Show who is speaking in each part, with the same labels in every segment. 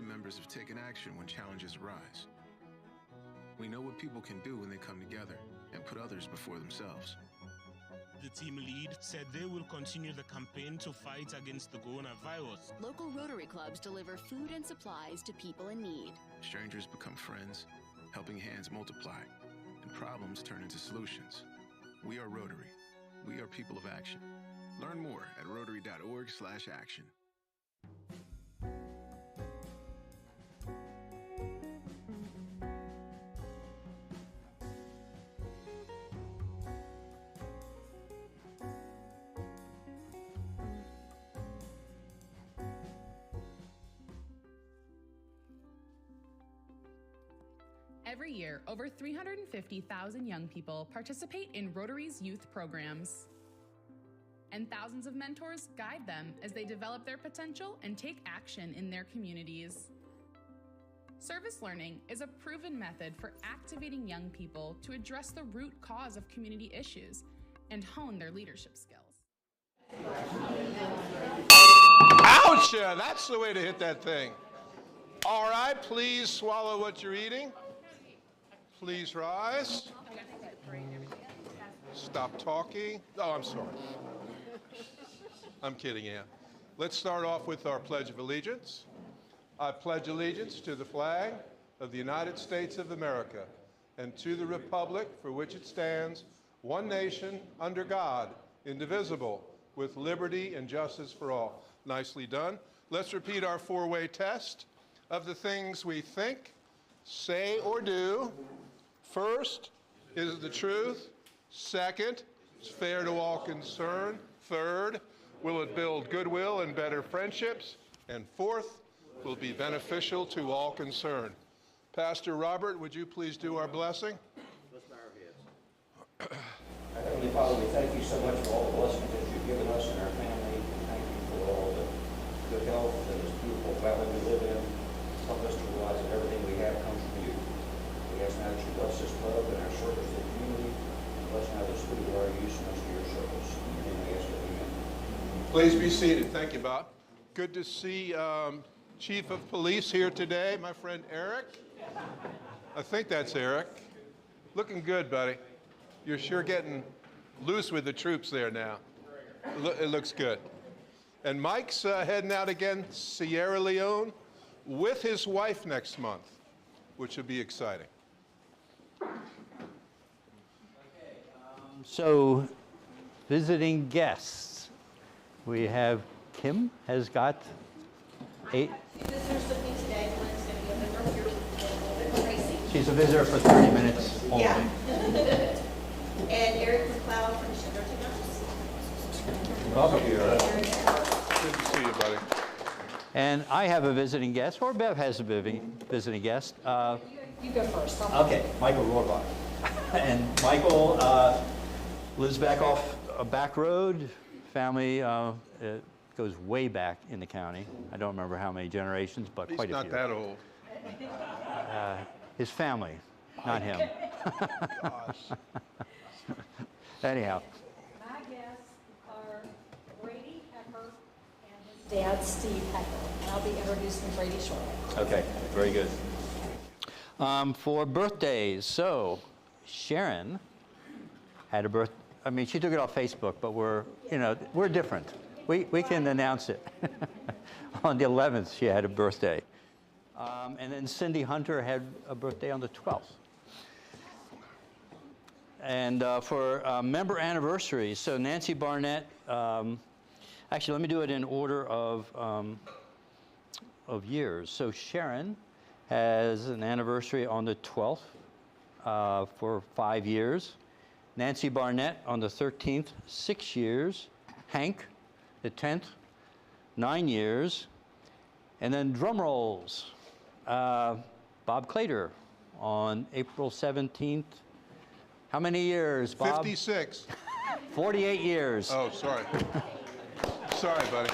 Speaker 1: members have taken action when challenges arise. We know what people can do when they come together and put others before themselves.
Speaker 2: The team lead said they will continue the campaign to fight against the coronavirus.
Speaker 3: Local Rotary clubs deliver food and supplies to people in need.
Speaker 1: Strangers become friends, helping hands multiply, and problems turn into solutions. We are Rotary. We are people of action. Learn more at rotary.org/action.
Speaker 4: Every year, over 350,000 young people participate in Rotary's youth programs. And thousands of mentors guide them as they develop their potential and take action in their communities. Service learning is a proven method for activating young people to address the root cause of community issues and hone their leadership skills.
Speaker 5: Ouch! That's the way to hit that thing. All right, please swallow what you're eating. Please rise. Stop talking. Oh, I'm sorry. I'm kidding, Ann. Let's start off with our Pledge of Allegiance. I pledge allegiance to the flag of the United States of America and to the republic for which it stands, one nation, under God, indivisible, with liberty and justice for all. Nicely done. Let's repeat our four-way test of the things we think, say, or do. First, is it the truth? Second, it's fair to all concerned. Third, will it build goodwill and better friendships? And fourth, will be beneficial to all concerned. Pastor Robert, would you please do our blessing?
Speaker 6: Let's bow our heads. Heavenly Father, we thank you so much for all the blessings that you've given us and our family. Thank you for all the good health and this beautiful valley we live in. Help us to realize that everything we have comes from you. We ask now that you bless this club and our service to the community. And bless now this food we are using us to your service. In your name we ask it, amen.
Speaker 5: Please be seated. Thank you, Bob. Good to see Chief of Police here today, my friend Eric. I think that's Eric. Looking good, buddy. You're sure getting loose with the troops there now. It looks good. And Mike's heading out again, Sierra Leone, with his wife next month, which will be exciting.
Speaker 7: So, visiting guests. We have Kim has got 8. She's a visitor for 30 minutes only.
Speaker 8: Yeah. And Eric McLeod from Sugar to Nuts.
Speaker 5: Welcome. Good to see you, buddy.
Speaker 7: And I have a visiting guest, or Bev has a visiting guest.
Speaker 8: You go first.
Speaker 7: Okay, Michael Rohrbach. And Michael lives back off a back road. Family goes way back in the county. I don't remember how many generations, but
Speaker 5: He's
Speaker 7: quite a few.
Speaker 5: not that old.
Speaker 7: His family, not him.
Speaker 5: Gosh.
Speaker 7: Anyhow.
Speaker 8: My guests are Brady Hecker and his dad, Steve Hecker. And I'll be introducing Brady shortly.
Speaker 7: Okay, very good. For birthdays, so Sharon had a birthday. I mean, she took it off Facebook, but we're different. We can announce it. On the 11th, she had a birthday. And then Cindy Hunter had a birthday on the 12th. And for member anniversaries, so Nancy Barnett, actually, let me do it in order of years. So Sharon has an anniversary on the 12th for 5 years. Nancy Barnett on the 13th, 6 years. Hank, the 10th, 9 years. And then drum rolls. Bob Clater on April 17th. How many years, Bob?
Speaker 5: 56.
Speaker 7: 48 years.
Speaker 5: Oh, sorry. Sorry, buddy.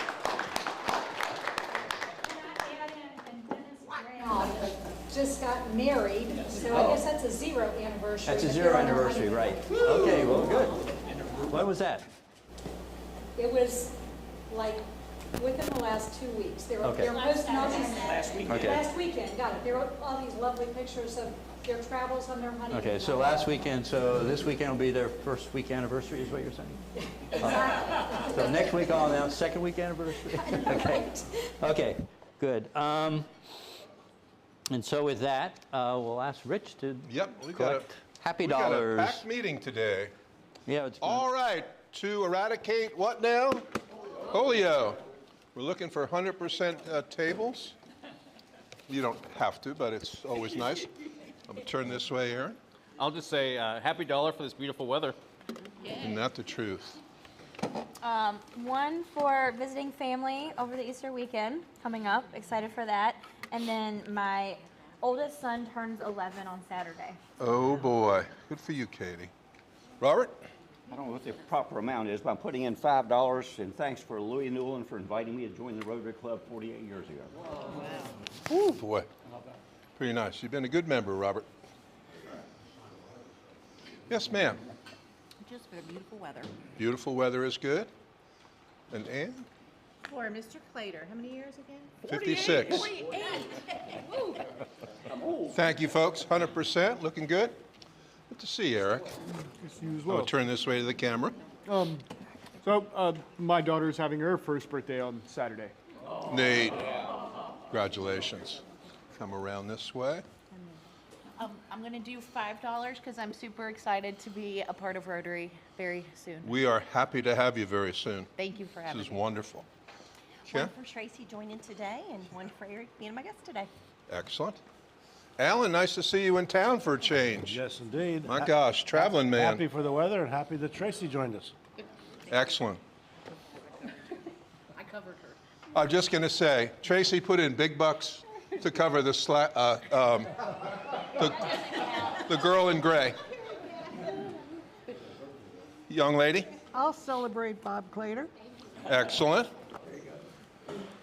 Speaker 8: Just got married, so I guess that's a 0 anniversary.
Speaker 7: That's a 0 anniversary, right. Okay, well, good. When was that?
Speaker 8: It was like within the last 2 weeks. They were
Speaker 7: Okay.
Speaker 8: posting all these.
Speaker 6: Last weekend.
Speaker 7: Okay.
Speaker 8: Last weekend, got it. There were all these lovely pictures of their travels on their honeymoon.
Speaker 7: Okay, so last weekend, so this weekend will be their first week anniversary, is what you're saying?
Speaker 8: Exactly.
Speaker 7: So next week I'll announce second week anniversary? Okay. Okay, good. And so with that, we'll ask Rich to
Speaker 5: Yep, we got
Speaker 7: collect happy
Speaker 5: we got a
Speaker 7: dollars.
Speaker 5: packed meeting today.
Speaker 7: Yeah, it's fun.
Speaker 5: All right, to eradicate what now? Polio. We're looking for 100% tables. You don't have to, but it's always nice. I'm going to turn this way, Aaron.
Speaker 9: I'll just say happy dollar for this beautiful weather.
Speaker 5: Isn't that the truth?
Speaker 10: One for visiting family over the Easter weekend coming up. Excited for that. And then my oldest son turns 11 on Saturday.
Speaker 5: Oh, boy. Good for you, Katie. Robert?
Speaker 6: I don't know what the proper amount is, but I'm putting in $5 in thanks for Louis Newland for inviting me to join the Rotary Club 48 years ago.
Speaker 5: Oh, boy. Pretty nice. You've been a good member, Robert. Yes, ma'am.
Speaker 11: Just for the beautiful weather.
Speaker 5: Beautiful weather is good. And Ann?
Speaker 11: For Mr. Clater, how many years again?
Speaker 5: 56.
Speaker 11: 48.
Speaker 5: Thank you, folks. 100%. Looking good. Good to see you, Eric.
Speaker 12: You as
Speaker 5: I'll
Speaker 12: well.
Speaker 5: turn this way to the camera.
Speaker 12: My daughter's having her first birthday on Saturday.
Speaker 5: Nate, congratulations. Come around this way.
Speaker 11: I'm going to do $5 because I'm super excited to be a part of Rotary very soon.
Speaker 5: We are happy to have you very soon.
Speaker 11: Thank you for having
Speaker 5: This is
Speaker 11: me.
Speaker 5: wonderful.
Speaker 11: One
Speaker 5: Okay,
Speaker 11: for Tracy joining today and one for Eric being my guest today.
Speaker 5: excellent. Alan, nice to see you in town for a change.
Speaker 13: Yes, indeed.
Speaker 5: My gosh, traveling man.
Speaker 13: Happy for the weather and happy that Tracy joined us.
Speaker 5: Excellent.
Speaker 11: I covered her.
Speaker 5: I'm just going to say, Tracy put in big bucks to cover the the girl in gray. Young lady,
Speaker 14: I'll celebrate Bob Clater.
Speaker 5: excellent.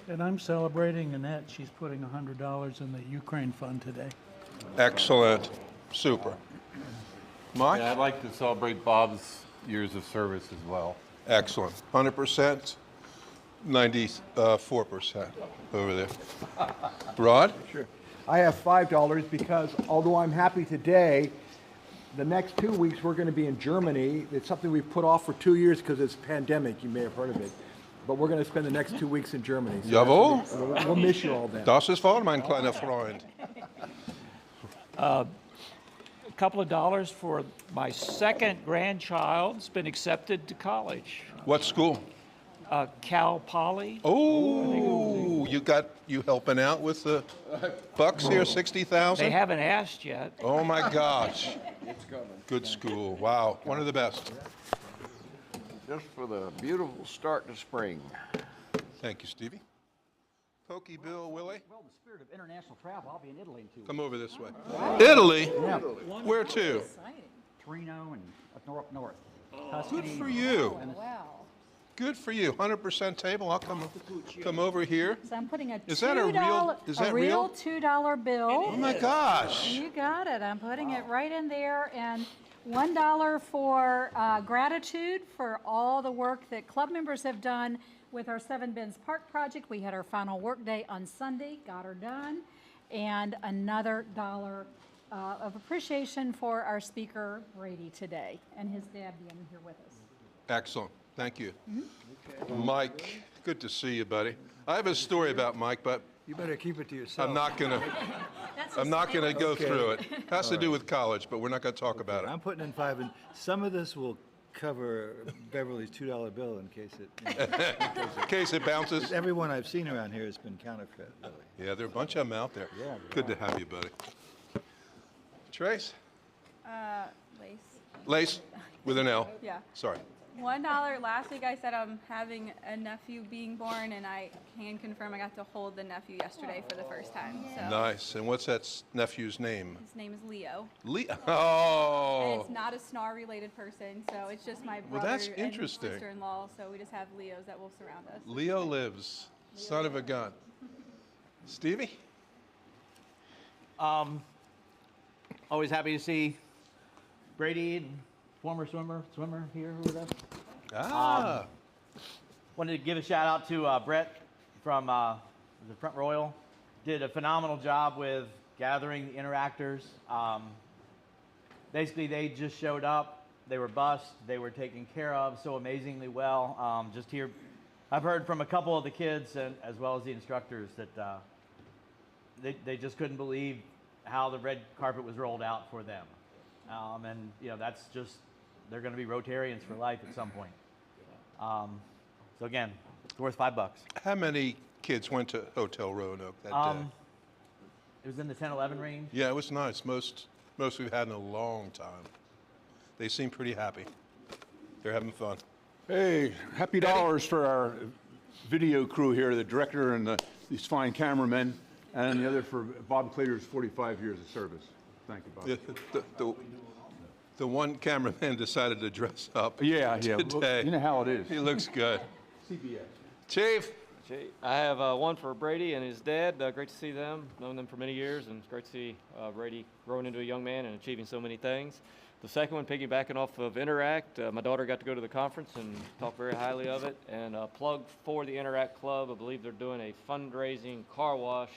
Speaker 15: And I'm celebrating Annette. She's putting $100 in the Ukraine fund today.
Speaker 5: Excellent. Super. Mike?
Speaker 16: Yeah, I'd like to celebrate Bob's years of service as well.
Speaker 5: Excellent. 100%, 94% over there. Rod?
Speaker 17: Sure. I have $5 because although I'm happy today, the next 2 weeks we're going to be in Germany. It's something we've put off for 2 years because it's pandemic. You may have heard of it. But we're going to spend the next 2 weeks in Germany. So
Speaker 5: Jawohl.
Speaker 17: we'll miss you all then.
Speaker 5: Das ist wahr, mein kleiner Freund.
Speaker 18: A couple of dollars for my second grandchild's been accepted to college.
Speaker 5: What school?
Speaker 18: Cal Poly.
Speaker 5: Oh, you helping out with the bucks here, 60,000?
Speaker 18: They haven't asked yet.
Speaker 5: Oh my gosh. Good school. Wow, one of the best.
Speaker 19: Just for the beautiful start to spring.
Speaker 5: Thank you, Stevie. Pokey Bill, Willie?
Speaker 6: Well, in the spirit of international travel, I'll be in Italy in 2 weeks.
Speaker 5: Come over this way. Italy?
Speaker 6: Yeah.
Speaker 5: Where to?
Speaker 6: Torino and up north.
Speaker 5: Good for you. Good for you. 100% table. I'll come over here.
Speaker 8: So I'm putting a
Speaker 5: Is that a real? Is that
Speaker 8: real $2 bill.
Speaker 5: Oh my gosh.
Speaker 8: You got it. I'm putting it right in there, and $1 for gratitude for all the work that club members have done with our Seven Bends Park project. We had our final work day on Sunday, got her done, and another $1 of appreciation for our speaker Brady today and his dad being here with us.
Speaker 5: Excellent. Thank you. Mike, good to see you, buddy. I have a story about Mike, but
Speaker 13: You better keep it to yourself.
Speaker 5: I'm not gonna go through it. Has to do with college, but we're not gonna talk about it.
Speaker 13: I'm putting in 5, and some of this will cover Beverly's $2 bill in case it
Speaker 5: in case it bounces.
Speaker 13: Everyone I've seen around here has been counterfeit, really.
Speaker 5: Yeah, there are a bunch of them out there.
Speaker 13: Yeah.
Speaker 5: Good to have you, buddy. Trace?
Speaker 20: Lace.
Speaker 5: Lace with an L.
Speaker 20: Yeah.
Speaker 5: Sorry.
Speaker 20: $1. Last week I said I'm having a nephew being born, and I can confirm I got to hold the nephew yesterday for the first time. So.
Speaker 5: Nice. And what's that nephew's name?
Speaker 20: His name is Leo.
Speaker 5: Leo.
Speaker 20: And
Speaker 5: Oh.
Speaker 20: it's not a SNAR-related person, so it's just my
Speaker 5: Well,
Speaker 20: brother
Speaker 5: that's
Speaker 20: and
Speaker 5: interesting.
Speaker 20: sister-in-law. So we just have Leos that will surround us.
Speaker 5: Leo lives. Son of a gun. Stevie?
Speaker 6: Always happy to see Brady and former swimmer here with us.
Speaker 5: Ah.
Speaker 21: Wanted to give a shout out to Brett from the Front Royal. Did a phenomenal job with gathering the interactors. Basically, they just showed up. They were bussed. They were taken care of so amazingly well. Just here, I've heard from a couple of the kids and as well as the instructors that they just couldn't believe how the red carpet was rolled out for them. And you know, that's just, they're going to be Rotarians for life at some point. So again, it's worth $5.
Speaker 5: How many kids went to Hotel Roanoke that day?
Speaker 21: It was in the 10-11 range.
Speaker 5: Yeah, it was nice. Most we've had in a long time. They seem pretty happy. They're having fun.
Speaker 22: Hey, happy dollars for our video crew here, the director and these fine cameramen, and the other for Bob Clater's 45 years of service. Thank you, Bob.
Speaker 5: The one cameraman decided to dress up
Speaker 22: Yeah.
Speaker 5: today.
Speaker 22: You know how it is.
Speaker 5: He looks good.
Speaker 22: CBS.
Speaker 5: Chief.
Speaker 23: I have one for Brady and his dad. Great to see them. Known them for many years, and it's great to see Brady growing into a young man and achieving so many things. The second one, piggybacking off of Interact, my daughter got to go to the conference and talk very highly of it. And plug for the Interact Club. I believe they're doing a fundraising car wash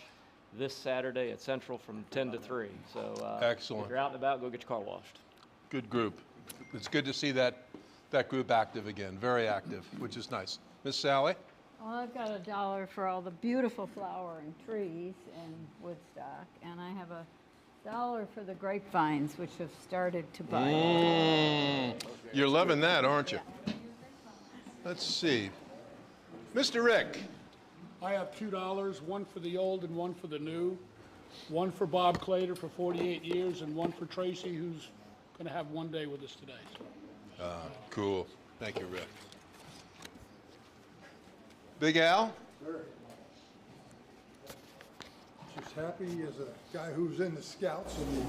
Speaker 23: this Saturday at Central from 10 to 3. So
Speaker 5: Excellent.
Speaker 23: If you're out and about, go get your car washed.
Speaker 5: Good group. It's good to see that group active again, very active, which is nice. Miss Sally?
Speaker 14: Well, I've got $1 for all the beautiful flowering trees in Woodstock, and I have $1 for the grapevines, which have started to bud.
Speaker 5: You're loving that, aren't you? Let's see. Mr. Rick.
Speaker 24: I have $2, one for the old and one for the new. One for Bob Clater for 48 years, and one for Tracy, who's going to have one day with us today.
Speaker 5: Cool. Thank you, Rick. Big Al?
Speaker 25: Sir. Just happy as a guy who's in the Scouts in the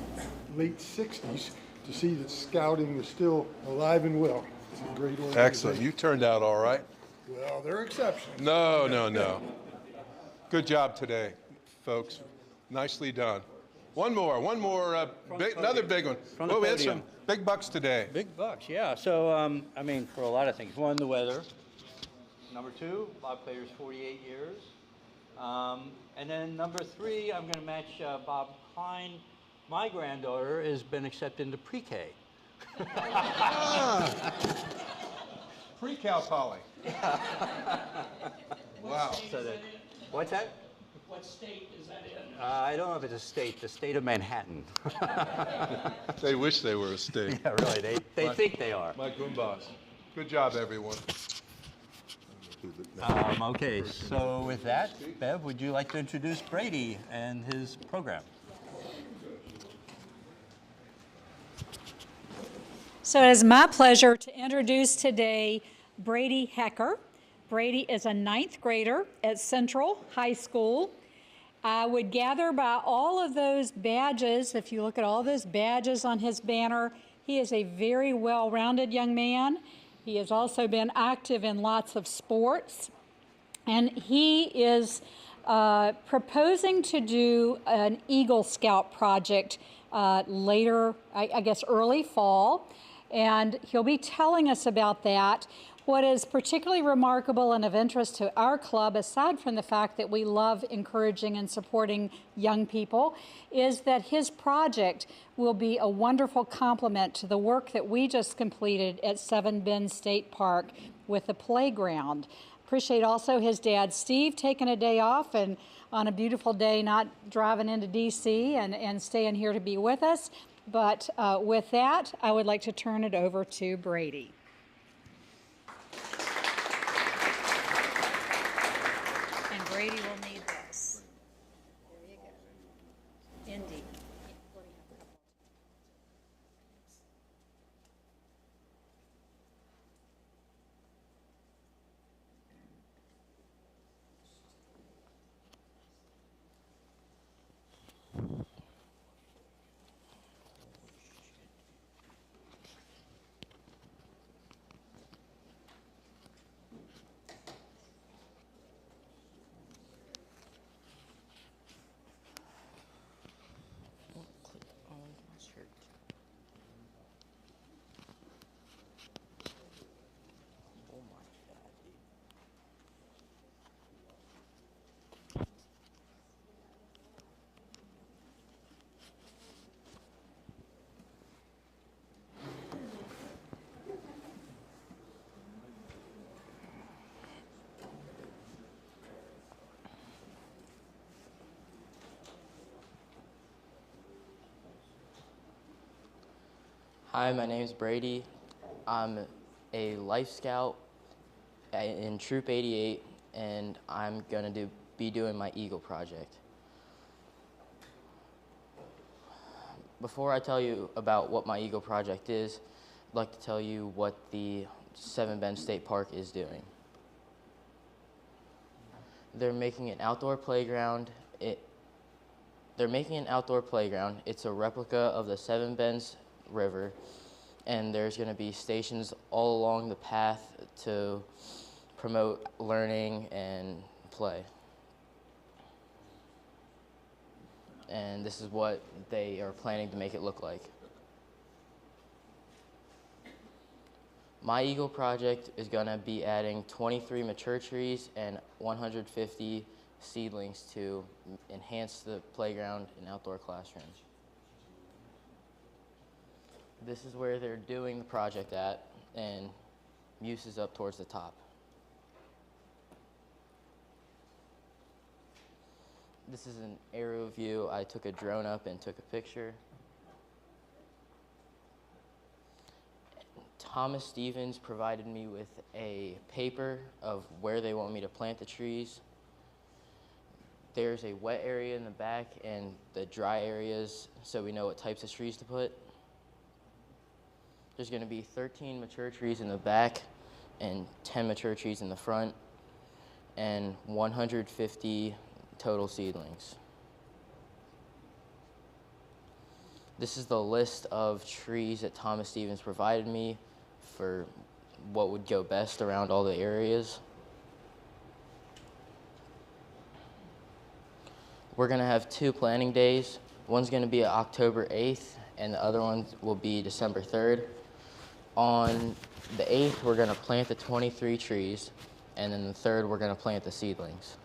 Speaker 25: late 60s to see that Scouting is still alive and well. It's a great organization.
Speaker 5: Excellent. You turned out all right.
Speaker 25: Well, there are exceptions.
Speaker 5: No. Good job today, folks. Nicely done. One more, another big one.
Speaker 7: From
Speaker 5: We had
Speaker 7: the
Speaker 5: some big bucks today.
Speaker 7: Big bucks, yeah. So, I mean, for a lot of things. One, the weather. Number 2, Bob Clater's 48 years. And then number 3, I'm going to match Bob Klein. My granddaughter has been accepted into pre-K.
Speaker 5: Pre-Cal Poly. Wow.
Speaker 7: So what's that?
Speaker 18: What state is that in?
Speaker 7: I don't know if it's a state, the state of Manhattan.
Speaker 5: They wish they were a state.
Speaker 7: Yeah, really, they think they are.
Speaker 5: My Goombas. Good job, everyone.
Speaker 7: Okay, so with that, Bev, would you like to introduce Brady and his program?
Speaker 8: So it is my pleasure to introduce today Brady Hecker. Brady is a 9th grader at Central High School. I would gather by all of those badges, if you look at all those badges on his banner, he is a very well-rounded young man. He has also been active in lots of sports. And he is proposing to do an Eagle Scout project later, I guess early fall. And he'll be telling us about that. What is particularly remarkable and of interest to our club, aside from the fact that we love encouraging and supporting young people, is that his project will be a wonderful complement to the work that we just completed at Seven Bend State Park with the playground. Appreciate also his dad, Steve, taking a day off and on a beautiful day not driving into D.C. and staying here to be with us. But with that, I would like to turn it over to Brady. And Brady will need this. There you go. Indy.
Speaker 1: Hi, my name's Brady. I'm a Life Scout in Troop 88, and I'm going to be doing my Eagle project. Before I tell you about what my Eagle project is, I'd like to tell you what the Seven Bend State Park is doing. They're making an outdoor playground. It's a replica of the Seven Bends River, and there's going to be stations all along the path to promote learning and play. And this is what they are planning to make it look like. My Eagle project is going to be adding 23 mature trees and 150 seedlings to enhance the playground and outdoor classrooms. This is where they're doing the project at, and Muse is up towards the top. This is an aerial view. I took a drone up and took a picture. Thomas Stevens provided me with a paper of where they want me to plant the trees. There's a wet area in the back and the dry areas, so we know what types of trees to put. There's going to be 13 mature trees in the back and 10 mature trees in the front, and 150 total seedlings. This is the list of trees that Thomas Stevens provided me for what would go best around all the areas. We're going to have 2 planting days. One's going to be October 8th, and the other one will be December 3rd. On the 8th, we're going to plant the 23 trees, and then the 3rd, we're going to plant the seedlings.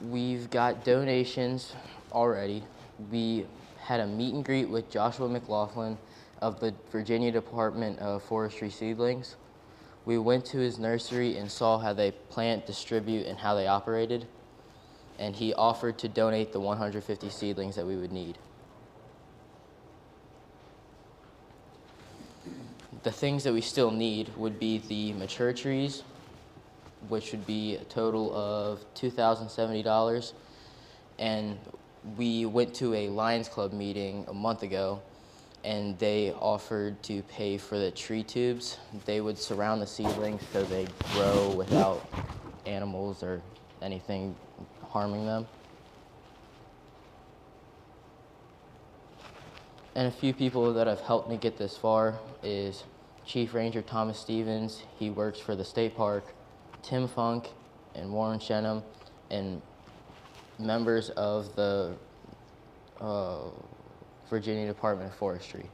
Speaker 1: We've got donations already. We had a meet and greet with Joshua McLaughlin of the Virginia Department of Forestry Seedlings. We went to his nursery and saw how they plant, distribute, and how they operated, and he offered to donate the 150 seedlings that we would need. The things that we still need would be the mature trees, which would be a total of $2,070. And we went to a Lions Club meeting a month ago, and they offered to pay for the tree tubes. They would surround the seedlings so they grow without animals or anything harming them. And a few people that have helped me get this far is Chief Ranger Thomas Stevens. He works for the state park. Tim Funk and Warren Shenham, and members of the Virginia Department of Forestry.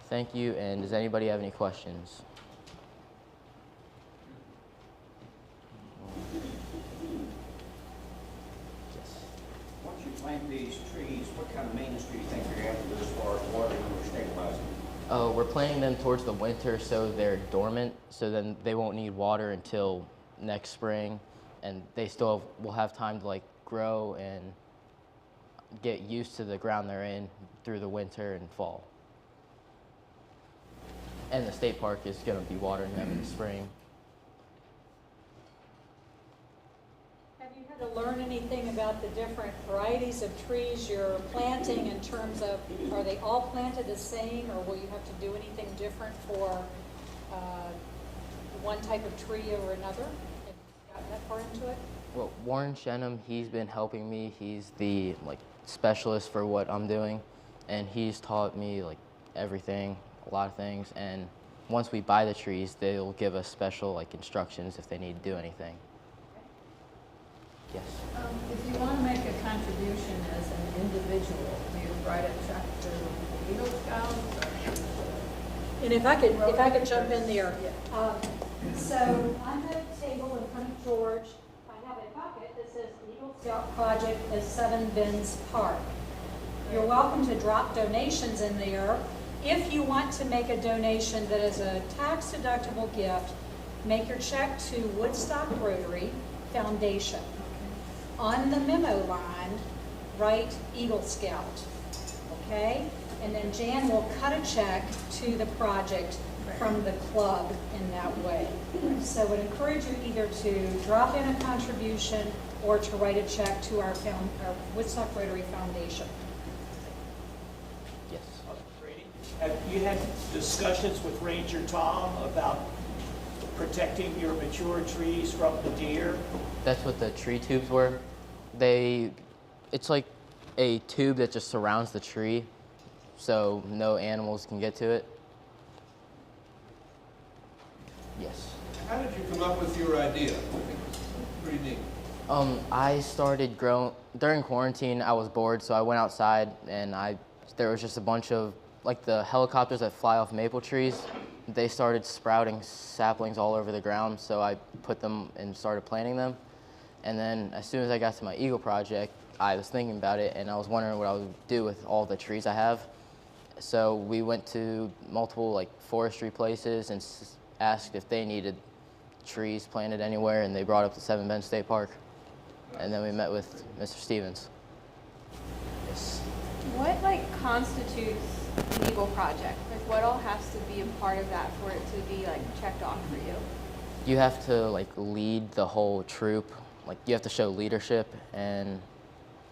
Speaker 1: Thank you, and does anybody have any questions?
Speaker 6: Once you plant these trees, what kind of maintenance do you think you're going to have to do as far as watering or stabilizing?
Speaker 1: We're planting them towards the winter so they're dormant, so then they won't need water until next spring, and they still will have time to like grow and get used to the ground they're in through the winter and fall. And the state park is going to be watering them in the spring.
Speaker 8: Have you had to learn anything about the different varieties of trees you're planting in terms of, are they all planted the same, or will you have to do anything different for one type of tree over another? Have you gotten that far into it?
Speaker 1: Well, Warren Shenham, he's been helping me. He's the specialist for what I'm doing, and he's taught me everything, a lot of things. And once we buy the trees, they'll give us special instructions if they need to do anything. Yes.
Speaker 14: If you want to make a contribution as an individual, do you write a check to the Eagle Scouts?
Speaker 8: And if I could jump in there. So on the table in front of George, I have a bucket that says Eagle Scout Project as Seven Bends Park. You're welcome to drop donations in there. If you want to make a donation that is a tax-deductible gift, make your check to Woodstock Rotary Foundation. on the memo line, write Eagle Scout, okay? And then Jan will cut a check to the project from the club in that way. So I would encourage you either to drop in a contribution or to write a check to our Woodstock Rotary Foundation.
Speaker 1: Yes.
Speaker 18: Have you had discussions with Ranger Tom about protecting your mature trees from the deer?
Speaker 1: That's what the tree tubes were. It's like a tube that just surrounds the tree, so no animals can get to it. Yes.
Speaker 5: How did you come up with your idea? I think it's pretty neat.
Speaker 1: I started growing during quarantine. I was bored, so I went outside, and there was just a bunch of like the helicopters that fly off maple trees. They started sprouting saplings all over the ground, so I put them and started planting them. And then as soon as I got to my Eagle project, I was thinking about it, and I was wondering what I would do with all the trees I have. So we went to multiple like forestry places and asked if they needed trees planted anywhere, and they brought up the Seven Bend State Park. And then we met with Mr. Stevens. Yes.
Speaker 20: What constitutes an Eagle project? Like what all has to be a part of that for it to be checked off for you?
Speaker 1: You have to lead the whole troop. You have to show leadership, and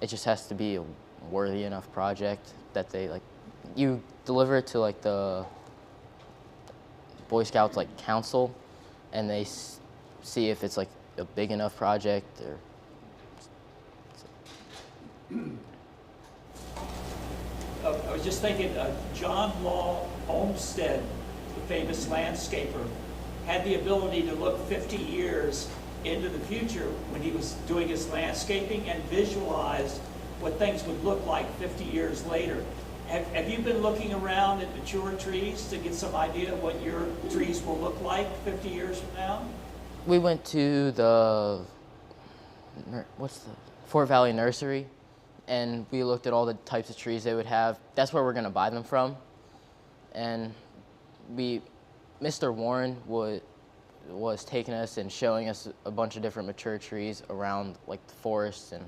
Speaker 1: it just has to be a worthy enough project that they you deliver it to the Boy Scouts council, and they see if it's a big enough project or.
Speaker 18: I was just thinking, John Law Olmsted, the famous landscaper, had the ability to look 50 years into the future when he was doing his landscaping and visualize what things would look like 50 years later. Have you been looking around at mature trees to get some idea of what your trees will look like 50 years from now?
Speaker 1: We went to the Fort Valley Nursery, and we looked at all the types of trees they would have. That's where we're going to buy them from. And Mr. Warren was taking us and showing us a bunch of different mature trees around the forests. And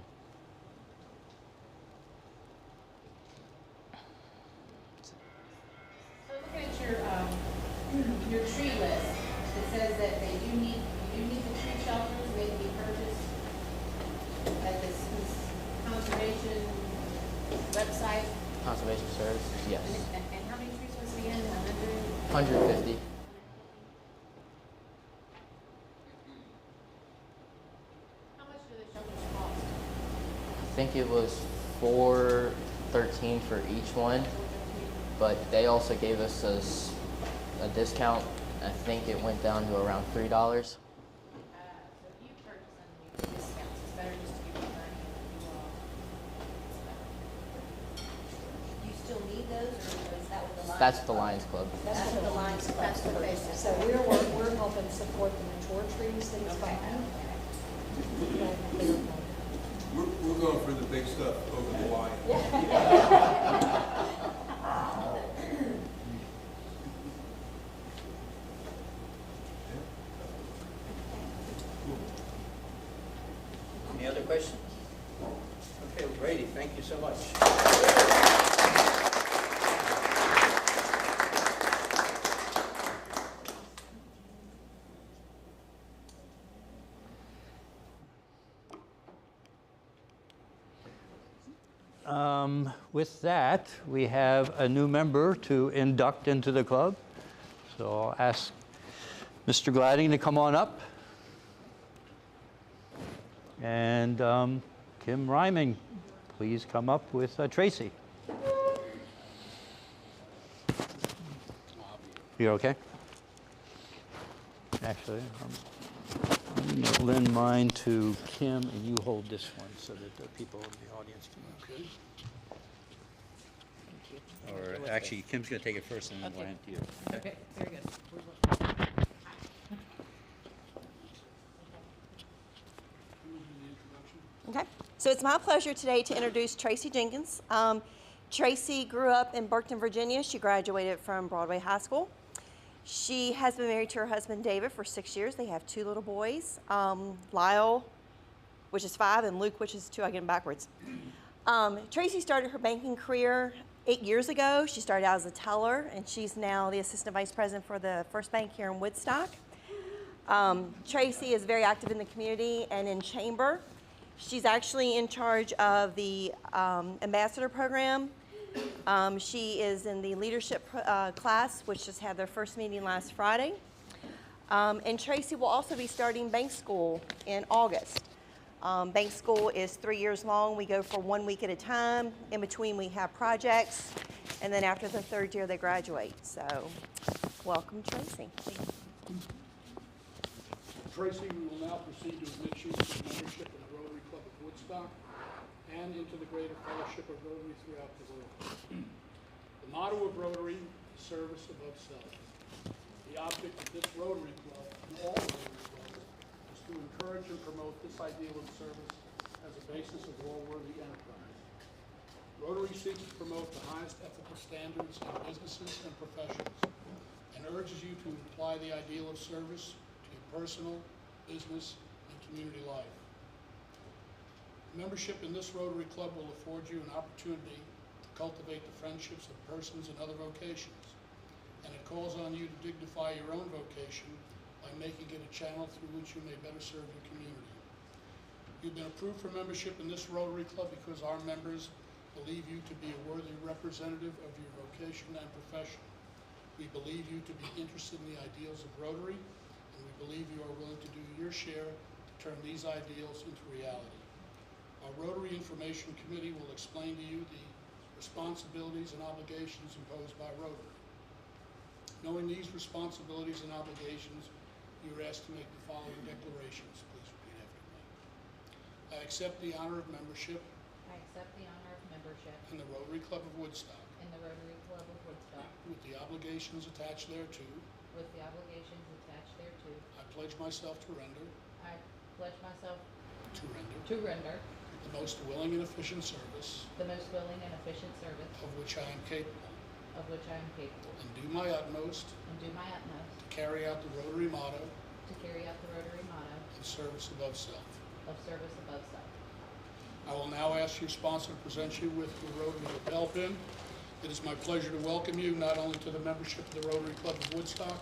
Speaker 11: So looking at your tree list, it says that you do need the tree shelters may be purchased at this conservation website.
Speaker 1: Conservation Service, yes.
Speaker 11: And how many trees was it again? 100?
Speaker 1: 150.
Speaker 11: How much do the shelters cost?
Speaker 1: I think it was $413 for each one, but they also gave us a discount. I think it went down to around $3.
Speaker 11: So if you purchase them with discounts, it's better just to give you money than you all. Do you still need those, or is that what the Lions?
Speaker 1: That's the Lions Club.
Speaker 8: That's what the Lions Club.
Speaker 11: That's what they said.
Speaker 8: So we're helping support the mature trees that he's buying.
Speaker 5: We're going for the big stuff over the line.
Speaker 7: Any other questions? Okay, well, Brady, thank you so much. With that, we have a new member to induct into the club. So I'll ask Mr. Gladding to come on up. And Kim Ryman, please come up with Tracy. You okay? Actually, I'm going to lend mine to Kim, and you hold this one so that the people in the audience can. Okay. Or actually, Kim's going to take it first, and then we'll hand it to you.
Speaker 11: Okay, very good.
Speaker 2: Okay, so it's my pleasure today to introduce Tracy Jenkins. Tracy grew up in Burkton, Virginia. She graduated from Broadway High School. She has been married to her husband, David, for 6 years. They have 2 little boys, Lyle which is 5, and Luke, which is 2. I get them backwards. Tracy started her banking career 8 years ago. She started out as a teller, and she's now the assistant vice president for the First Bank here in Woodstock. Tracy is very active in the community and in chamber. She's actually in charge of the ambassador program. She is in the leadership class, which just had their first meeting last Friday. And Tracy will also be starting bank school in August. Bank school is 3 years long. We go for 1 week at a time. In between, we have projects. And then after the 3rd year, they graduate. So welcome, Tracy.
Speaker 24: Tracy, we will now proceed to admit you to the membership of the Rotary Club of Woodstock and into the greater fellowship of Rotary throughout the world. The motto of Rotary is service above self. The object of this Rotary Club and all Rotary Clubs is to encourage and promote this ideal of service as a basis of all worthy enterprise. Rotary seeks to promote the highest ethical standards in businesses and professions and urges you to apply the ideal of service to your personal, business, and community life. Membership in this Rotary Club will afford you an opportunity to cultivate the friendships of persons in other vocations, and it calls on you to dignify your own vocation by making it a channel through which you may better serve your community. You've been approved for membership in this Rotary Club because our members believe you to be a worthy representative of your vocation and profession. We believe you to be interested in the ideals of Rotary, and we believe you are willing to do your share to turn these ideals into reality. Our Rotary Information Committee will explain to you the responsibilities and obligations imposed by Rotary. Knowing these responsibilities and obligations, you are asked to make the following declarations. Please repeat after me. I accept the honor of membership
Speaker 11: I accept the honor of membership
Speaker 24: in the Rotary Club of Woodstock
Speaker 11: in the Rotary Club of Woodstock
Speaker 24: with the obligations attached thereto.
Speaker 11: with the obligations attached thereto.
Speaker 24: I pledge myself to render
Speaker 11: I pledge myself
Speaker 24: to
Speaker 11: render
Speaker 24: the most willing and efficient service
Speaker 11: the most willing and efficient service
Speaker 24: of which I am capable,
Speaker 11: of which I am capable,
Speaker 24: and do my utmost
Speaker 11: and do my utmost
Speaker 24: to carry out the Rotary motto
Speaker 11: to carry out the Rotary motto
Speaker 24: of service above self.
Speaker 11: of service above self.
Speaker 24: I will now ask your sponsor to present you with your Rotary lapel pin. It is my pleasure to welcome you not only to the membership of the Rotary Club of Woodstock,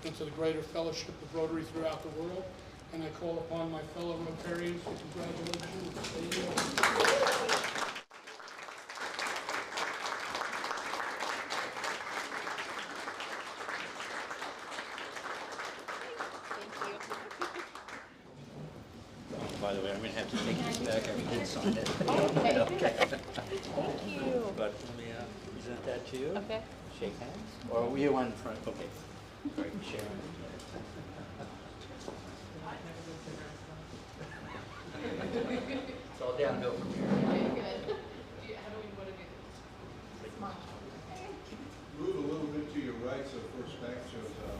Speaker 24: but to the greater fellowship of Rotary throughout the world. And I call upon my fellow Rotarians to congratulate you with the
Speaker 7: By the way, I'm going to have to take this back. I did sign it.
Speaker 11: Okay.
Speaker 7: Okay.
Speaker 11: Thank you.
Speaker 7: But let me present that to you.
Speaker 11: Okay.
Speaker 7: Shake hands. Or you want in front? Okay. Great, Sharon. It's all downhill from here.
Speaker 5: Move a little bit to your right so First Bank shows up.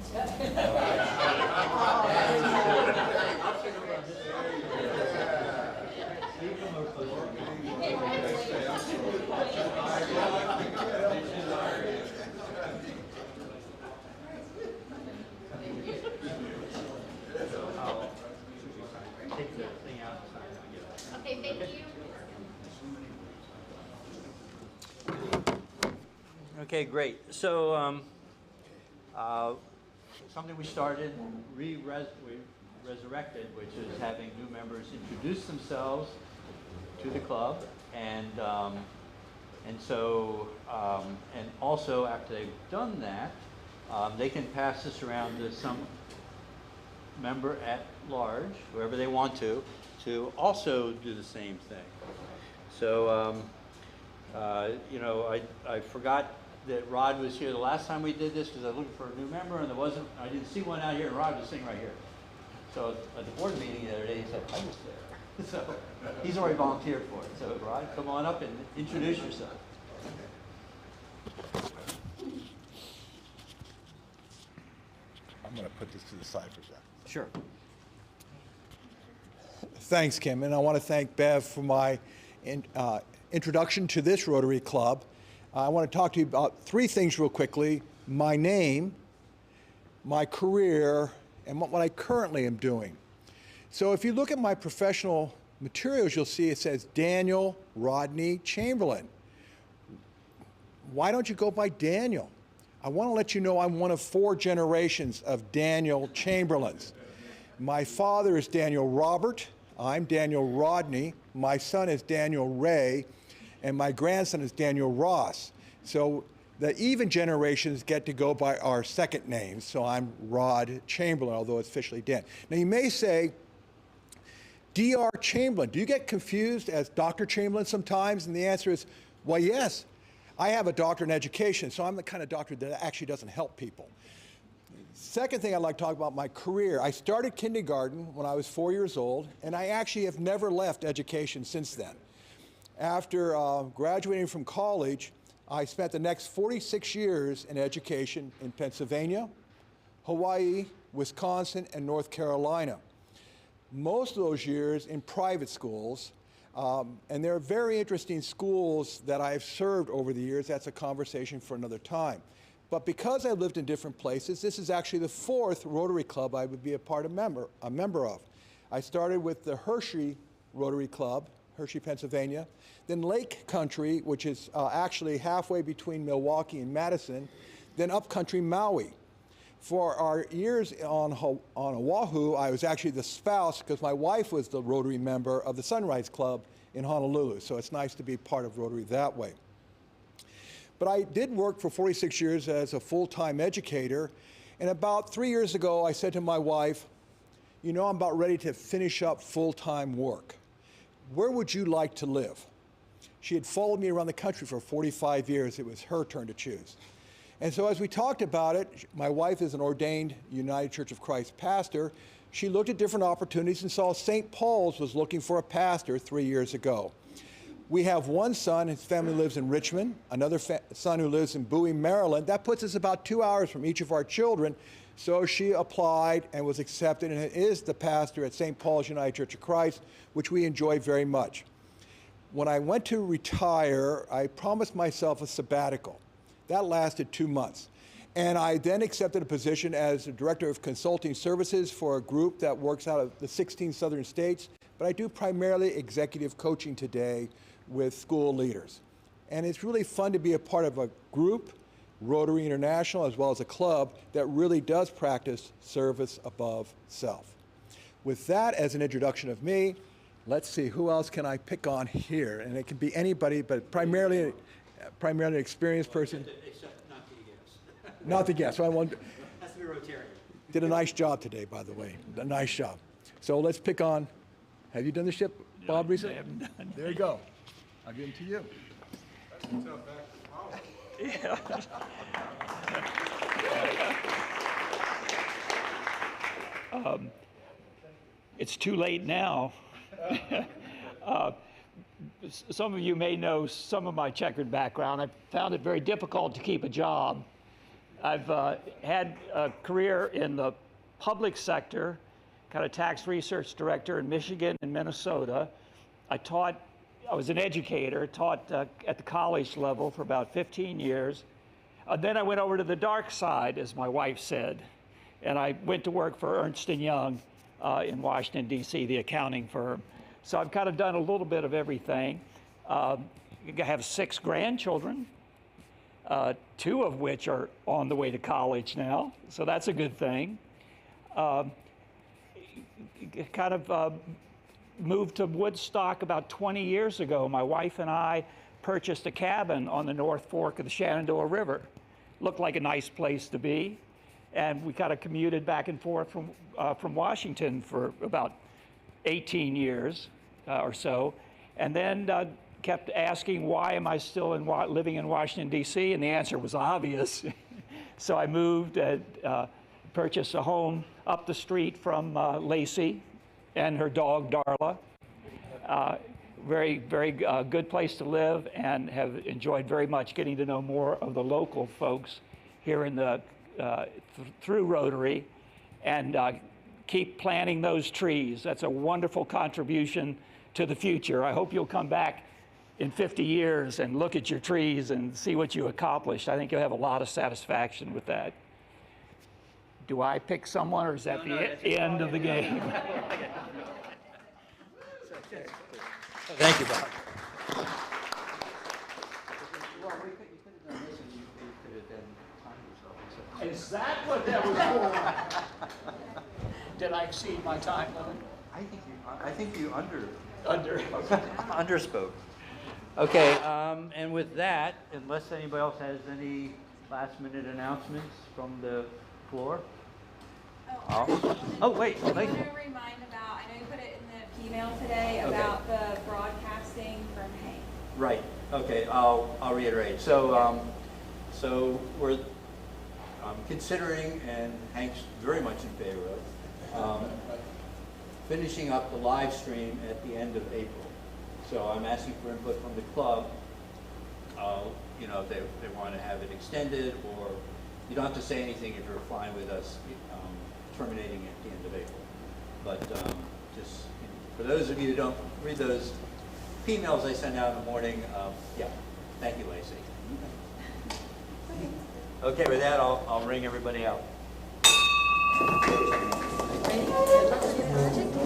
Speaker 7: Take the thing out.
Speaker 11: Okay, thank you.
Speaker 7: Okay, great. So, something we started, we resurrected, which is having new members introduce themselves to the club, and also after they've done that, they can pass this around to some member at large, whoever they want to also do the same thing. So, you know, I forgot that Rod was here the last time we did this because I was looking for a new member and I didn't see one out here, and Rod was sitting right here. So at the board meeting the other day, he said, I was there. So he's already volunteered for it. So Rod, come on up and introduce yourself.
Speaker 3: I'm going to put this to the side for a second.
Speaker 7: Sure.
Speaker 3: Thanks, Kim, and I want to thank Bev for my introduction to this Rotary Club. I want to talk to you about three things real quickly: my name, my career, and what I currently am doing. So if you look at my professional materials, you'll see it says Daniel Rodney Chamberlain. Why don't you go by Daniel? I want to let you know I'm one of 4 generations of Daniel Chamberlains. My father is Daniel Robert. I'm Daniel Rodney. My son is Daniel Ray. And my grandson is Daniel Ross. So the even generations get to go by our second names. So I'm Rod Chamberlain, although it's officially Dan. Now you may say, Dr. Chamberlain, do you get confused as Dr. Chamberlain sometimes? And the answer is, well, yes. I have a doctorate in education, so I'm the kind of doctor that actually doesn't help people. Second thing I'd like to talk about my career. I started kindergarten when I was 4 years old, and I actually have never left education since then. After graduating from college, I spent the next 46 years in education in Pennsylvania, Hawaii, Wisconsin, and North Carolina. Most of those years in private schools, and there are very interesting schools that I've served over the years. That's a conversation for another time. But because I lived in different places, this is actually the 4th Rotary Club I would be a member of. I started with the Hershey Rotary Club, Hershey, Pennsylvania, then Lake Country, which is actually halfway between Milwaukee and Madison, then Upcountry Maui. For our years on Oahu, I was actually the spouse because my wife was the Rotary member of the Sunrise Club in Honolulu, so it's nice to be part of Rotary that way. But I did work for 46 years as a full-time educator, and about 3 years ago, I said to my wife, you know, I'm about ready to finish up full-time work. Where would you like to live? She had followed me around the country for 45 years. It was her turn to choose. And so as we talked about it, my wife is an ordained United Church of Christ pastor. She looked at different opportunities and saw St. Paul's was looking for a pastor 3 years ago. We have one son, his family lives in Richmond, another son who lives in Bowie, Maryland. That puts us about 2 hours from each of our children. So she applied and was accepted and is the pastor at St. Paul's United Church of Christ, which we enjoy very much. When I went to retire, I promised myself a sabbatical. That lasted 2 months. And I then accepted a position as the Director of Consulting Services for a group that works out of the 16 southern states. But I do primarily executive coaching today with school leaders. And it's really fun to be a part of a group, Rotary International, as well as a club that really does practice service above self. With that as an introduction of me, let's see, who else can I pick on here? And it can be anybody, but primarily an experienced person.
Speaker 4: Except not the guest.
Speaker 3: Not the guest. So I want.
Speaker 4: Has to be Rotarian.
Speaker 3: Did a nice job today, by the way. A nice job. So let's pick on. Have you done this yet, Bob, recently?
Speaker 4: I haven't done.
Speaker 3: There you go. I'll give them to you.
Speaker 18: It's too late now. Some of you may know some of my checkered background. I found it very difficult to keep a job. I've had a career in the public sector, kind of tax research director in Michigan and Minnesota. I was an educator, taught at the college level for about 15 years. Then I went over to the dark side, as my wife said, and I went to work for Ernst & Young in Washington, D.C., the accounting firm. So I've kind of done a little bit of everything. I have 6 grandchildren, 2 of which are on the way to college now, so that's a good thing. Moved to Woodstock about 20 years ago. My wife and I purchased a cabin on the North Fork of the Shenandoah River. Looked like a nice place to be. And we kind of commuted back and forth from Washington for about 18 years or so. And then kept asking, why am I still living in Washington, D.C.? And the answer was obvious. So I moved and purchased a home up the street from Lacey and her dog, Darla. Very, very good place to live, and have enjoyed very much getting to know more of the local folks here in the through Rotary, and keep planting those trees. That's a wonderful contribution to the future. I hope you'll come back in 50 years and look at your trees and see what you accomplished. I think you'll have a lot of satisfaction with that. Do I pick someone, or is that the end of the game?
Speaker 7: Thank you, Bob.
Speaker 18: Is that what that was for? Did I exceed my time limit?
Speaker 7: I think you
Speaker 18: Under.
Speaker 7: underspoke. Okay, and with that, unless anybody else has any last minute announcements from the floor? Oh, wait,
Speaker 20: I
Speaker 7: Lacey.
Speaker 20: want to remind about, I know you put it in the email today,
Speaker 7: Okay.
Speaker 20: about the broadcasting from Hank.
Speaker 7: Right, okay, I'll reiterate. So, so we're considering, and Hank's very much in favor of, finishing up the live stream at the end of April. So I'm asking for input from the club, you know, if they want to have it extended, or you don't have to say anything if you're fine with us terminating at the end of April. But just, you know, for those of you who don't read those emails I send out in the morning, yeah, thank you, Lacey. Okay, with that, I'll ring everybody out.
Speaker 2: Ready?